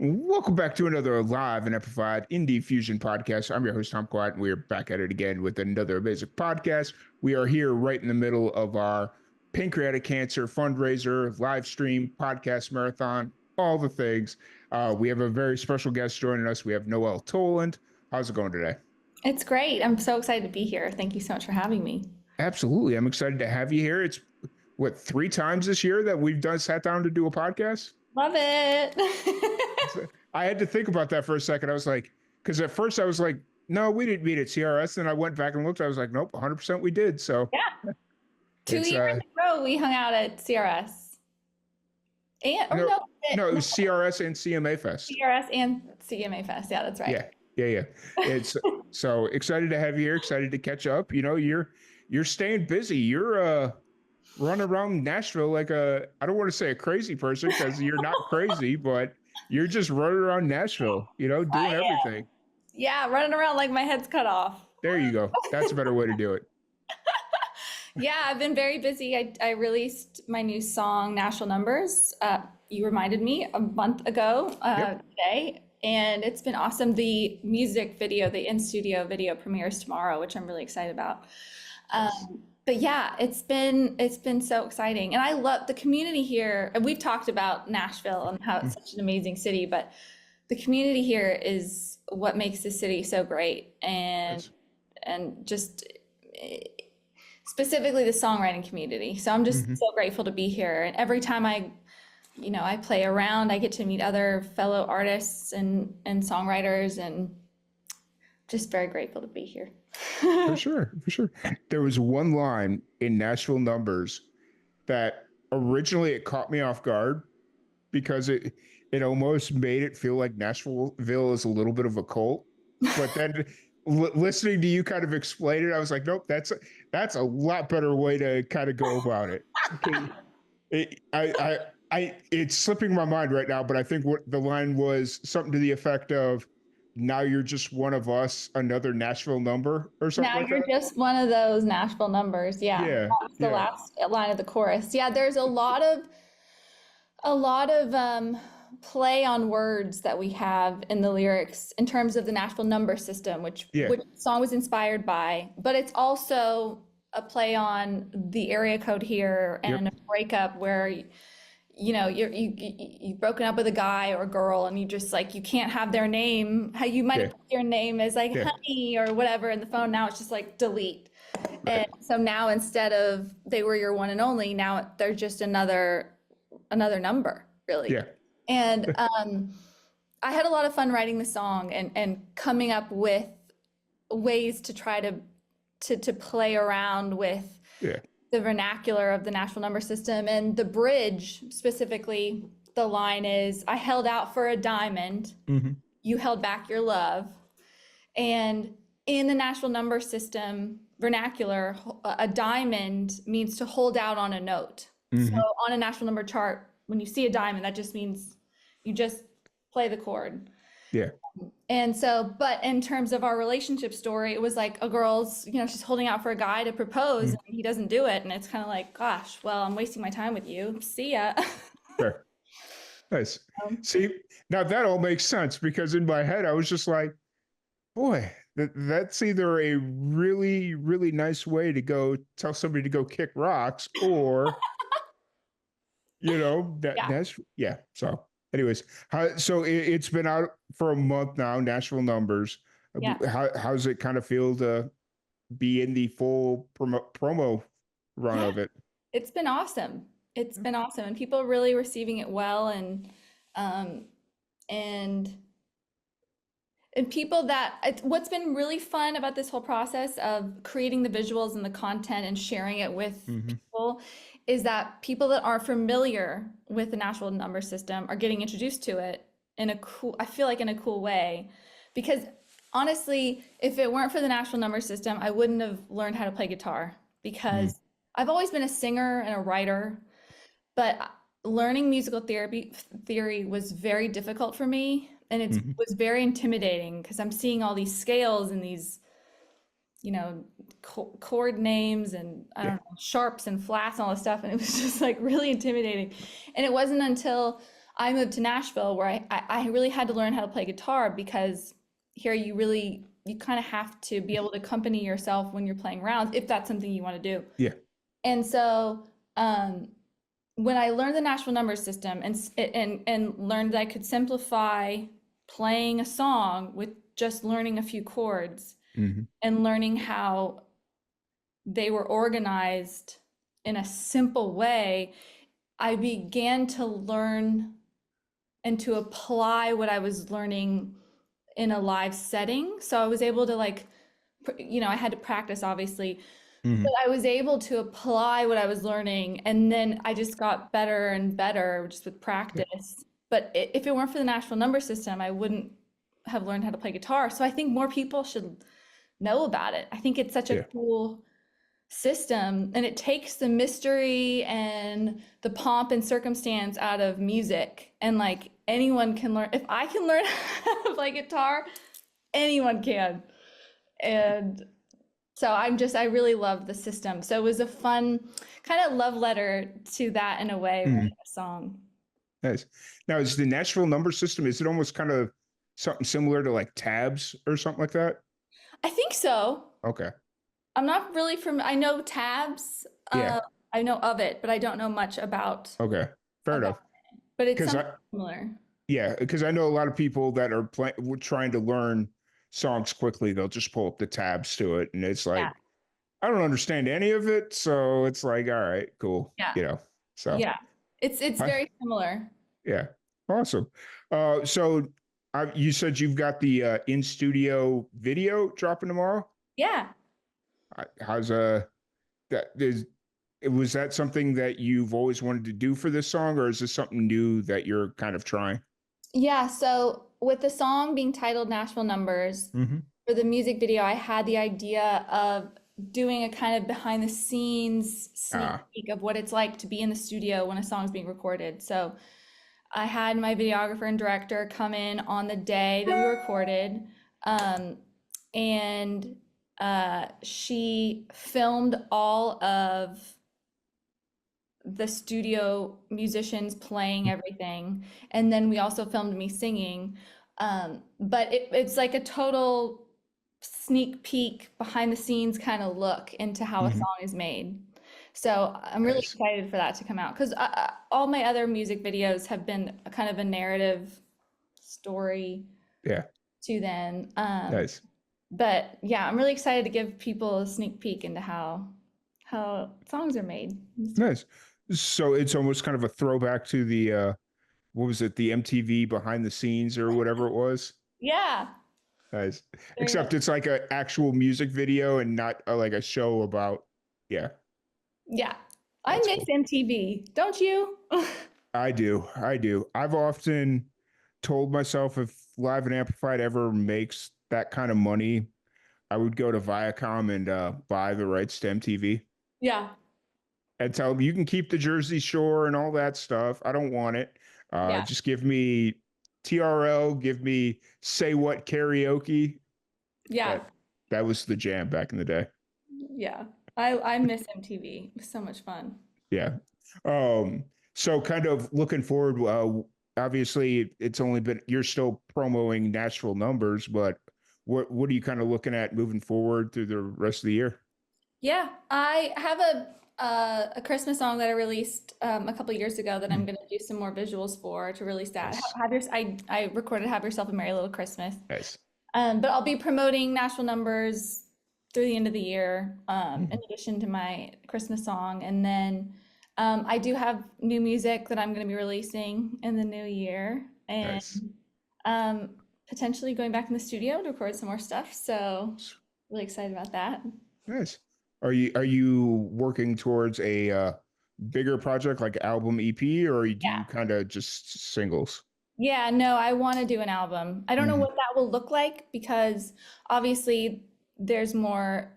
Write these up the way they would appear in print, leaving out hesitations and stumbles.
Welcome back to another live and amplified Indie Fusion podcast. I'm your host, Tom Quiet, and we're back at it again with another amazing podcast. We are here right in the middle of our pancreatic cancer fundraiser, live stream, podcast marathon, all the things. We have a very special guest joining us. We have Noelle Toland. How's it going today? It's great. I'm so excited to be here. Thank you so much for having me. Absolutely. I'm excited to have you here. It's what, 3 times this year that we've sat down to do a podcast? Love it. I had to think about that for a second. I was like, because at first I was like, no, we didn't meet at CRS. And I went back and looked. I was like, nope, 100% we did. So yeah, 2 years in a row we hung out at CRS. And no, it was CRS and CMA Fest. CRS and CMA Fest. Yeah, that's right. Yeah. It's so excited to have you here. Excited to catch up. You know, you're staying busy. You're running around Nashville like I don't want to say a crazy person because you're not crazy, but you're just running around Nashville, doing everything. Yeah, running around like my head's cut off. There you go. That's a better way to do it. Yeah, I've been very busy. I released my new song, Nashville Numbers. You reminded me a month ago today, and it's been awesome. The music video, the in-studio video premieres tomorrow, which I'm really excited about. But yeah, it's been so exciting. And I love the community here. And we've talked about Nashville and how it's such an amazing city, but the community here is what makes the city so great. And just specifically the songwriting community. So I'm just so grateful to be here. And every time I play around, I get to meet other fellow artists and songwriters, and just very grateful to be here. For sure. There was one line in Nashville Numbers that originally it caught me off guard because it almost made it feel like Nashvilleville is a little bit of a cult. But then listening to you kind of explain it, I was like, nope, that's a lot better way to kind of go about it. It's slipping my mind right now, but I think what the line was something to the effect of, now you're just one of us, another Nashville number or something like that. Now you're just one of those Nashville numbers. Yeah. That was the last line of the chorus. Yeah, there's a lot of play on words that we have in the lyrics in terms of the Nashville number system, which the song was inspired by, but it's also a play on the area code here and a breakup where you've broken up with a guy or a girl and you just you can't have their name. How you might have put your name as honey or whatever in the phone. Now it's just delete. Right. And so now instead of they were your one and only, now they're just another number, really. Yeah. And I had a lot of fun writing the song and coming up with ways to try to play around with the vernacular of the Nashville number system. And the bridge specifically, the line is, I held out for a diamond, you held back your love. And in the Nashville number system vernacular, a diamond means to hold out on a note. So on a Nashville number chart, when you see a diamond, that just means you just play the chord. Yeah. And so, but in terms of our relationship story, it was like a girl's, she's holding out for a guy to propose and he doesn't do it. And it's kind of like, gosh, well, I'm wasting my time with you. See ya. Sure. Nice. See, now that all makes sense because in my head, I was just like, boy, that's either a really, really nice way to go tell somebody to go kick rocks or, that's. So anyways, so it's been out for a month now, Nashville Numbers. Yeah. How's it kind of feel to be in the full promo run of it? It's been awesome. And people are really receiving it well. And people what's been really fun about this whole process of creating the visuals and the content and sharing it with people is that people that aren't familiar with the Nashville number system are getting introduced to it in a cool way. Because honestly, if it weren't for the Nashville number system, I wouldn't have learned how to play guitar because I've always been a singer and a writer, but learning musical theory was very difficult for me. And it was very intimidating because I'm seeing all these scales and these chord names and I don't know, sharps and flats and all this stuff. And it was just really intimidating. And it wasn't until I moved to Nashville where I really had to learn how to play guitar because here you kind of have to be able to accompany yourself when you're playing rounds if that's something you want to do. Yeah. And so when I learned the Nashville number system and learned that I could simplify playing a song with just learning a few chords and learning how they were organized in a simple way, I began to learn and to apply what I was learning in a live setting. So I was able to like, I had to practice obviously, but I was able to apply what I was learning, and then I just got better and better just with practice. But if it weren't for the Nashville number system, I wouldn't have learned how to play guitar. So I think more people should know about it. I think it's such a cool system, and it takes the mystery and the pomp and circumstance out of music. And like anyone can learn. If I can learn how to play guitar, anyone can. And so I really loved the system. So it was a fun kind of love letter to that in a way, writing a song. Nice. Now, is the Nashville number system, is it almost kind of something similar to like tabs or something like that? I think so. Okay. I'm not really I know tabs. Yeah. I know of it, but I don't know much about. Okay. Fair enough. But it's something similar. Yeah, because I know a lot of people that are trying to learn songs quickly. They'll just pull up the tabs to it, and it's like, I don't understand any of it, so it's like, all right, cool. Yeah. So yeah, it's very similar. Yeah, awesome. So you said you've got the in studio video dropping tomorrow. Yeah. How's was that something that you've always wanted to do for this song, or is this something new that you're kind of trying? Yeah, so with the song being titled Nashville Numbers, for the music video, I had the idea of doing a kind of behind the scenes sneak peek of what it's like to be in the studio when a song's being recorded. So I had my videographer and director come in on the day that we recorded, and she filmed all of the studio musicians playing everything, and then we also filmed me singing, but it's like a total sneak peek behind the scenes kind of look into how a song is made. So I'm really excited for that to come out, because all my other music videos have been a kind of a narrative story to them. Nice. But yeah, I'm really excited to give people a sneak peek into how songs are made. Nice. So it's almost kind of a throwback to the what was it, the MTV behind the scenes or whatever it was? Yeah. Nice. Except it's like an actual music video and not like a show about, Yeah. I miss MTV, don't you? I do. I've often told myself if Live and Amplified ever makes that kind of money, I would go to Viacom and buy the rights to MTV. Yeah. And tell them you can keep the Jersey Shore and all that stuff. I don't want it. Just give me TRL, give me Say What karaoke. Yeah. That was the jam back in the day. Yeah. I miss MTV. It was so much fun. Yeah. So kind of looking forward, obviously it's only been, you're still promoting Nashville Numbers, but what are you kind of looking at moving forward through the rest of the year? Yeah, I have a Christmas song that I released a couple years ago that I'm going to do some more visuals for to release that. Nice. I recorded Have Yourself a Merry Little Christmas. Nice. But I'll be promoting Nashville Numbers through the end of the year, in addition to my Christmas song. And then I do have new music that I'm going to be releasing in the new year, and potentially going back in the studio to record some more stuff. So really excited about that. Nice. Are you working towards a bigger project like album EP, or do you kind of just singles? Yeah, no, I want to do an album. I don't know what that will look like, because obviously there's more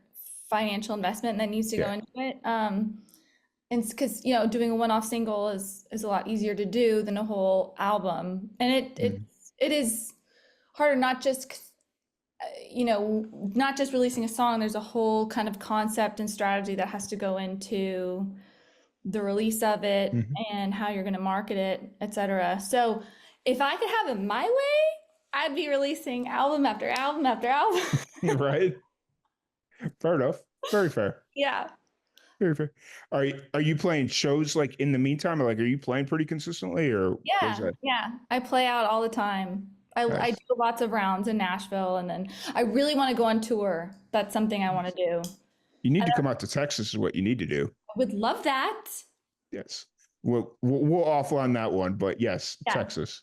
financial investment that needs to go into it. And because, doing a one-off single is a lot easier to do than a whole album. And it is harder, not just not just releasing a song. There's a whole kind of concept and strategy that has to go into the release of it and how you're going to market it, etc. So if I could have it my way, I'd be releasing album after album after album. Right. Fair enough. Very fair. Yeah. Very fair. Are you playing shows like in the meantime, or like are you playing pretty consistently, or what is Yeah. that? Yeah. I play out all the time. I Nice. do lots of rounds in Nashville, and then I really want to go on tour. That's something I want to do. You need I to come out to Texas is what you need to do. would love that. Yes. We'll offline that one, but yes, Yeah. Texas.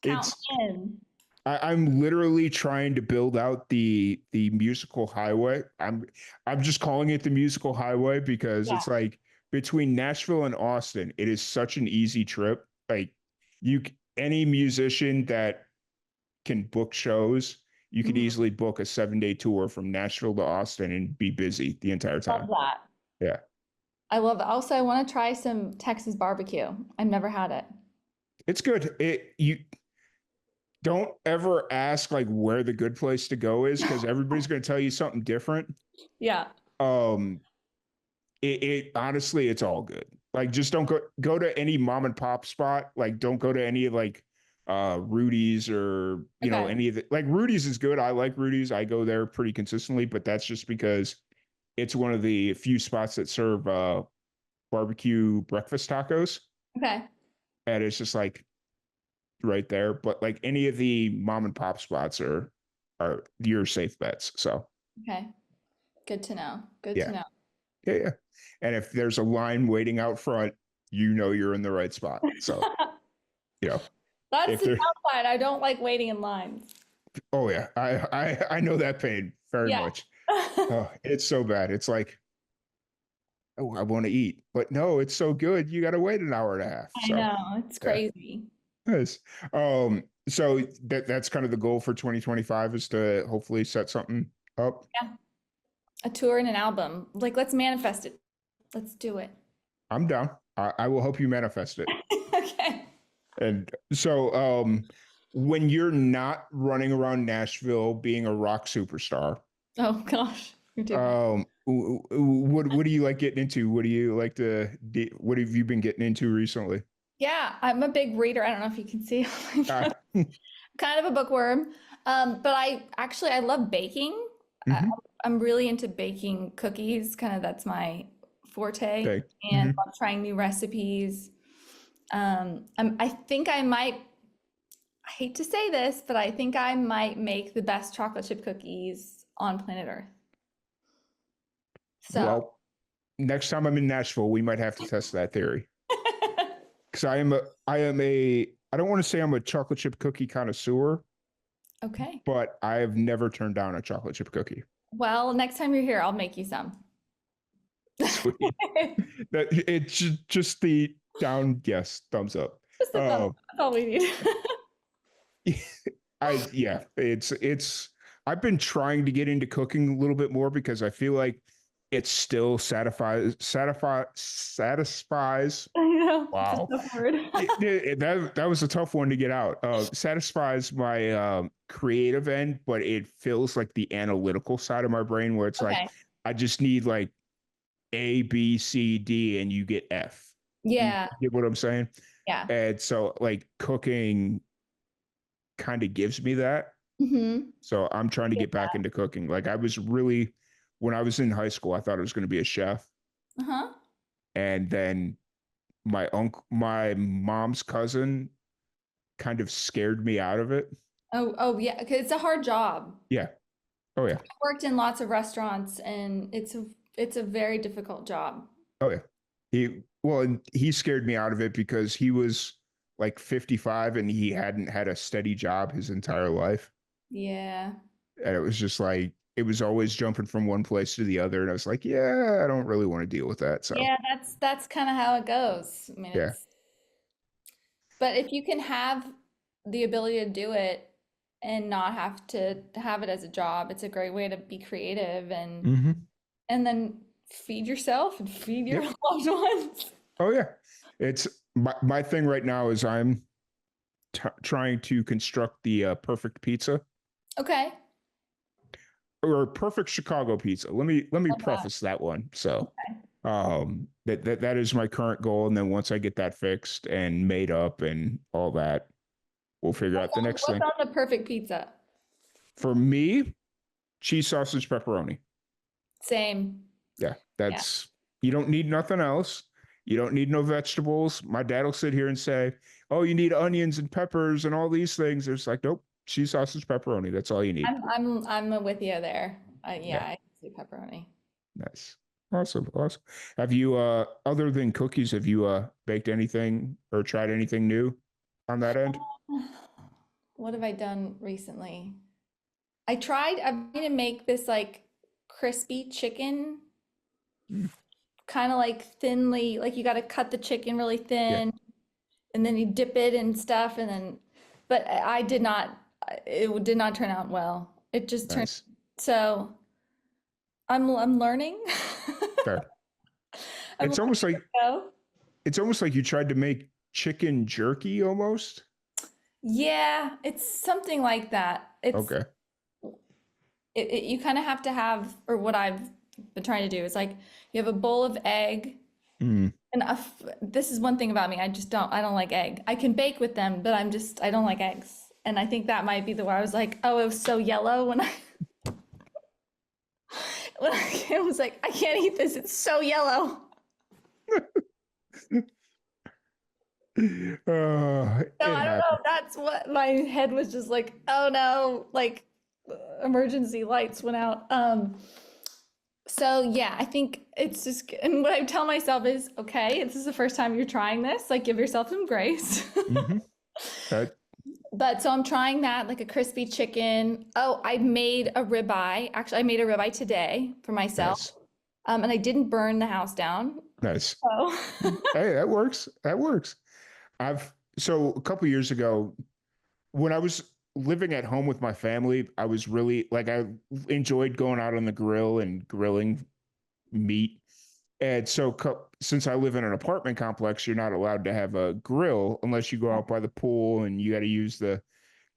Count It's me in. I'm literally trying to build out the musical highway. I'm just calling it the musical highway because Yeah. it's like between Nashville and Austin, it is such an easy trip. Like you any musician that can book shows, you could easily book a 7-day tour from Nashville to Austin and be busy the entire Love time. that. Yeah. I love that. Also, I want to try some Texas barbecue. I've never had it. It's good. You don't ever ask like where the good place to go is because everybody's going to tell you something different. Yeah. Um, it honestly, it's all good. Like, just don't go to any mom and pop spot. Like, don't go to any of like Rudy's or Okay. any of the like Rudy's is good. I like Rudy's. I go there pretty consistently, but that's just because it's one of the few spots that serve barbecue breakfast tacos, Okay. and it's just like right there. But like any of the mom and pop spots are your safe bets. So Okay. Good to know. Good to yeah, know. yeah. And if there's a line waiting out front, you know you're in the right spot. So That's if the there, downside. I don't like waiting in lines. oh yeah, I know that pain very Yeah. much. Oh, it's so bad. It's like, oh, I want to eat, but no, it's so good. You got to wait an hour and a half. I So know. It's yeah, crazy. nice. So that's kind of the goal for 2025 is to hopefully set something up. Yeah. A tour and an album. Like, let's manifest it. Let's do it. I'm down. I will help you manifest it. Okay. And so, when you're not running around Nashville being a rock superstar, Oh gosh. You're too funny. what do you like getting into? What do you like to? What have you been getting into recently? Yeah, I'm a big reader. I don't know if you can see. Uh, Kind of a bookworm. But I love baking. I, mhm. I'm really into baking cookies. Kind of that's my forte, Okay. and Mhm. love trying new recipes. I think I might, I hate to say this, but I think I might make the best chocolate chip cookies on planet Earth. So, Well, next time I'm in Nashville, we might have to test that theory because I don't want to say I'm a chocolate chip cookie connoisseur, okay. but I have never turned down a chocolate chip cookie. Well, next time you're here, I'll make you some. Sweet. That it's just the down, yes, thumbs up. Just a thumbs up. That's all we need. Yeah, it's I've been trying to get into cooking a little bit more because I feel like it still satisfies. I know. It's a Wow. tough word. That was a tough one to get out. Satisfies my creative end, but it feels like the analytical side of my brain where it's like Okay. I just need like A, B, C, D, and you get F. Yeah. You get what I'm saying? Yeah. And so like cooking kind of gives me that. Mm-hmm. So I'm trying to Yeah. get back into cooking. Like I was really when I was in high school, I thought I was going to be a chef. Uh-huh. And then my mom's cousin kind of scared me out of it. Oh yeah, 'cause it's a hard job. Yeah. Oh yeah. I worked in lots of restaurants, and it's a very difficult job. Oh yeah. And he scared me out of it because he was like 55 and he hadn't had a steady job his entire life. Yeah. And it was just like it was always jumping from one place to the other. And I was like, yeah, I don't really want to deal with that. So Yeah, that's kind of how it goes. I mean, yeah. but if you can have the ability to do it and not have to have it as a job, it's a great way to be creative Mm-hmm. and then feed yourself and feed your Yep. loved ones. Oh yeah. It's my thing right now is I'm trying to construct the perfect pizza Okay. or perfect Chicago pizza. Let me Love that. preface that one. So Okay. That is my current goal. And then once I get that fixed and made up and all that, we'll figure out the next What's thing. on the perfect pizza? For me, cheese, sausage, pepperoni. Same. Yeah, Yeah. you don't need nothing else. You don't need no vegetables. My dad will sit here and say, "Oh, you need onions and peppers and all these things." It's like, nope, cheese, sausage, pepperoni. That's all you need. I'm with you there. Yeah, Yeah, I do pepperoni. nice, awesome, awesome. Have you, other than cookies, have you baked anything or tried anything new on that end? What have I done recently? I'm going to make this like crispy chicken, Mm, kind of like thinly, like you got to cut the chicken really yeah, thin and then you dip it in stuff and then, but I did not, it did not turn out well. It just turned, nice, so I'm learning. fair. I'm It's learning almost as like I go. it's almost like you tried to make chicken jerky almost. Yeah, it's something like that. Okay. You kind of have to have, or what I've been trying to do is like you have a bowl of egg, Mm. and this is one thing about me. I don't like egg. I can bake with them, but I don't like eggs. And I think that might be the where I was like, oh, it was so yellow when I when I was like, I can't eat this. It's so yellow. So It I don't know. happened. That's what my head was just like, oh no, like emergency lights went out. So yeah, I think it's just, and what I tell myself is, okay, this is the first time you're trying this, like give yourself some grace. Mm-hmm. That, But so I'm trying that, like a crispy chicken. Oh, I made a ribeye. Actually, I made a ribeye today for myself. nice. And I didn't burn the house down. Nice. So Hey, that works. That works. So a couple years ago, when I was living at home with my family, I was really like, I enjoyed going out on the grill and grilling meat. And so, since I live in an apartment complex, you're not allowed to have a grill unless you go out by the pool and you got to use the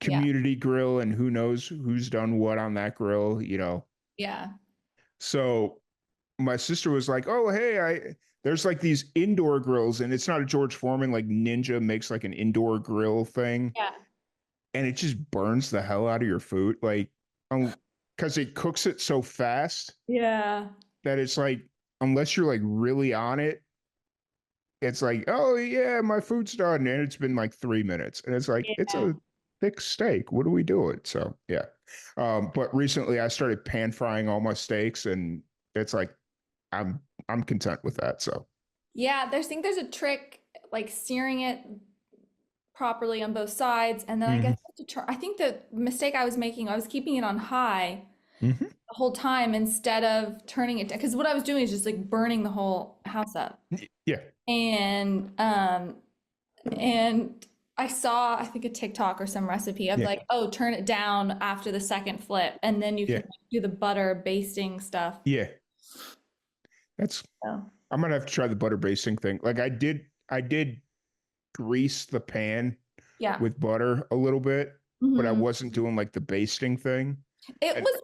yeah, community grill, and who knows who's done what on that grill. yeah, So my sister was like, "Oh, hey, I there's like these indoor grills, and it's not a George Foreman, like Ninja makes like an indoor grill thing, yeah, and it just burns the hell out of your food, like, because it cooks it so fast yeah, that it's like, unless you're like really on it, it's like, oh yeah, my food's done, and it's been like 3 minutes, and it's like, it's yeah. a thick steak. What are we doing? So yeah, but recently I started pan frying all my steaks, and it's like, I'm I'm content with that. So Yeah, there's a trick like searing it properly on both sides, and then I guess hmm you have to I think the mistake I was making, I was keeping it on high hmm the whole time instead of turning it down. Because what I was doing is just like burning the whole house up. yeah, And and I saw I think a TikTok or some recipe of yeah, like, oh, turn it down after the second flip, and then you yeah, can do the butter basting stuff. yeah. That's So I'm gonna have to try the butter basting thing. Like I did grease the pan yeah. with butter a little bit, but I Hmm. wasn't doing like the basting thing. It And was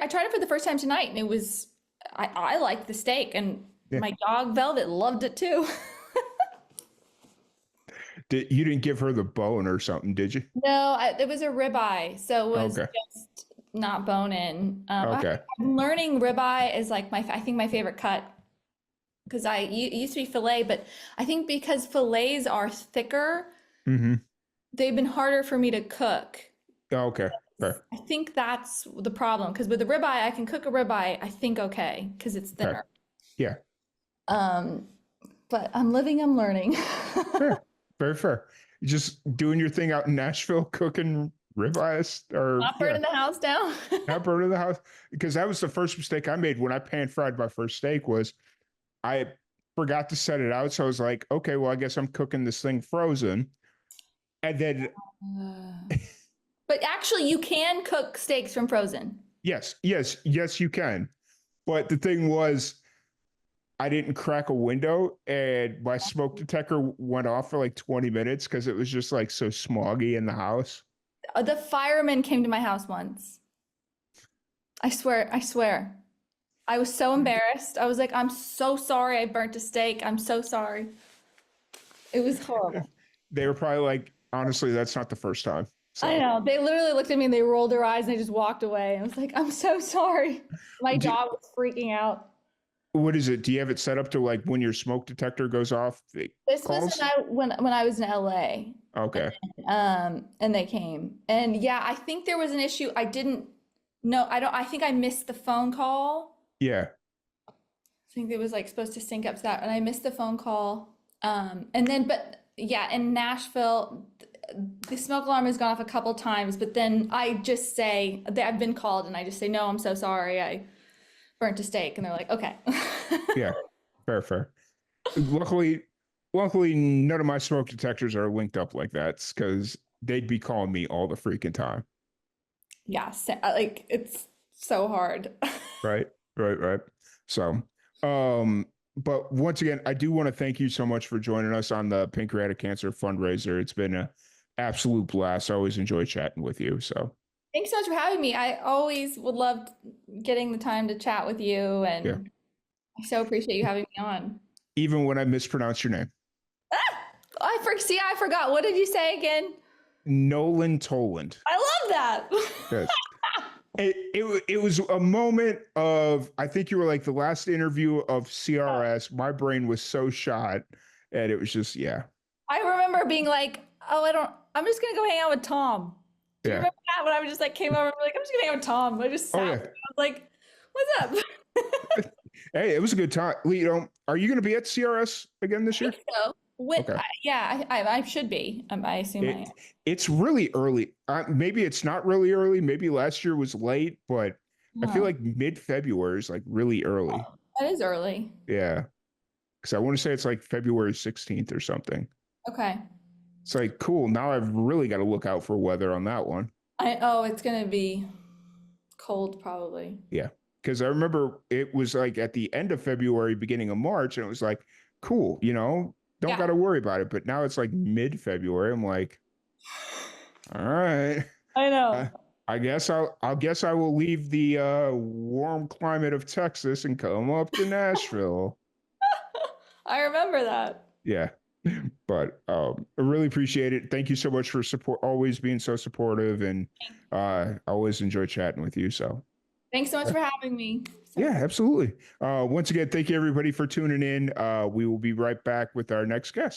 I tried it for the first time tonight, and it was I liked the steak, and yeah, my dog Velvet loved it too. you didn't give her the bone or something, did you? No, it was a ribeye, so it was Okay, just not bone in. okay, I'm learning ribeye is like I think my favorite cut because it used to be fillet, but I think because fillets are thicker, mm-hmm, they've been harder for me to cook. okay, fair, I think that's the problem because with the ribeye, I can cook a ribeye, I think okay, because it's fair, thinner. yeah, Um, but I'm living, I'm learning. fair, very fair. Just doing your thing out in Nashville, cooking ribeyes, or Not yeah, burning the house down. not burning the house, because that was the first mistake I made when I pan fried my first steak. Was I forgot to set it out, so I was like, okay, well, I guess I'm cooking this thing frozen, and then But actually, you can cook steaks from frozen. yes, yes, yes, you can. But the thing was, I didn't crack a window, and my smoke detector went off for like 20 minutes because it was just like so smoggy in the house. The fireman came to my house once. I swear, I swear. I was so embarrassed. I was like, I'm so sorry I burnt a steak. I'm so sorry. It was horrible. They were probably like, honestly, that's not the first time. I So know. They literally looked at me and they rolled their eyes and they just walked away. I was like, I'm so sorry. My dog was freaking out. what is it? Do you have it set up to like when your smoke detector goes off, it This calls? was when I was in LA. Okay. And they came. And yeah, I think there was an issue. I didn't know. I think I missed the phone call. Yeah. I think it was like supposed to sync up to that, and I missed the phone call. And then, but yeah, in Nashville, the smoke alarm has gone off a couple times, but then I just say that I've been called and I just say, no, I'm so sorry. I burnt a steak. And they're like, okay. Yeah. Fair. Luckily, none of my smoke detectors are linked up like that because they'd be calling me all the freaking time. Yeah. Like it's so hard. Right. So, but once again, I do want to thank you so much for joining us on the Pancreatic Cancer Fundraiser. It's been an absolute blast. I always enjoy chatting with you. So Thanks so much for having me. I always would love getting the time to chat with you, yeah, and I so appreciate you having me on. even when I mispronounce your name, I forgot. What did you say again? Noelle Toland. I love that. Yes. It was a moment of, I think you were like the last interview of CRS. My brain was so shot, and it was just, yeah. I remember being like, oh, I'm just gonna go hang out with Tom. Do you remember that when I was just like came over and like, I'm just gonna hang out with Tom. I just sat there, I was like, what's up? Hey, it was a good time. Are you going to be at CRS again this year? So. Okay. Yeah, I should be. I assume I am. It's really early. Maybe it's not really early. Maybe last year was late, but I feel like mid-February is like really early. Oh, that is early. Yeah. Because I want to say it's like February 16th or something. Okay. It's like, cool. Now I've really got to look out for weather on that one. It's going to be cold probably. Yeah. Because I remember it was like at the end of February, beginning of March, and it was like, cool, don't got to worry about it. But now it's like mid-February. I'm like, all right. I know. I guess I will leave the warm climate of Texas and come up to Nashville. I remember that. Yeah. But I really appreciate it. Thank you so much for always being so supportive, and I always enjoy chatting with you. So thanks so much for having me. Yeah, absolutely. Once again, thank you everybody for tuning in. We will be right back with our next guest.